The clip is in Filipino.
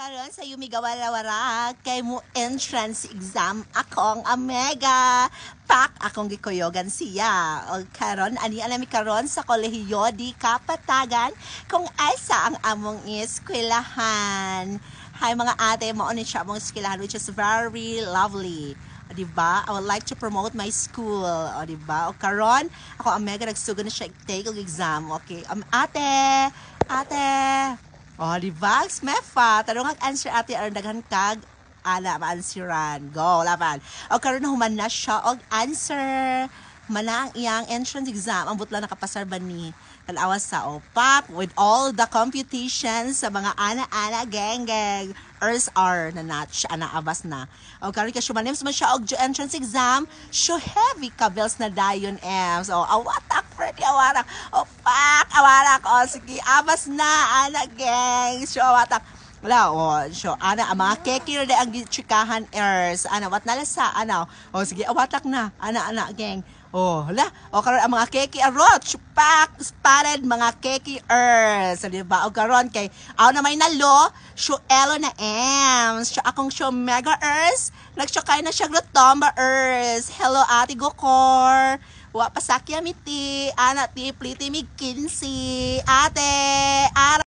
karon sa Yumigawara kay mo entrance exam akong Omega pak akong gikoyogan siya o karon ani anami karon sa kolehiyo di Kapatagan kung asa ang among eskwelahan. Hi mga ate, mao ni siya among eskwelahan which is very lovely. O, diba? I would like to promote my school. O, diba? O, karon ako Omega nagsugo na siya take exam. Okay. Ate. O, diba? Smefa. Tarong ang answer ate aron daghan kag ana ma-answeran. Go, laban. O, karon human na siya og answer. Mana ang iyang entrance exam. Ang butla nakapasar ba ni? Kalawas sa OPAP with all the computations sa mga ana-ana geng-geng. ERS-R na siya naabas na. O karon ka shumanems man siya og entrance exam, so heavy ka bells na dayon em. So awatak pretty awarak. O pak awarak. O sige abas na ana geng. So awatak. Wala, so, ana, ang mga keki rin ang chikahan ERS. Ana, wat nala sa, ana, sige, awatak na, ana, geng. Hala, karon ang mga keki arot, chupak, spotted, mga keki ERS. Diba? Karon kay, na may nalo, so, elo na ems. So, akong show mega ERS, nagsakay na siya glotomba ERS. Hello, ate Gokor. Wa pasakya miti, ana, ti, pliti, mig 15. Ate, ara.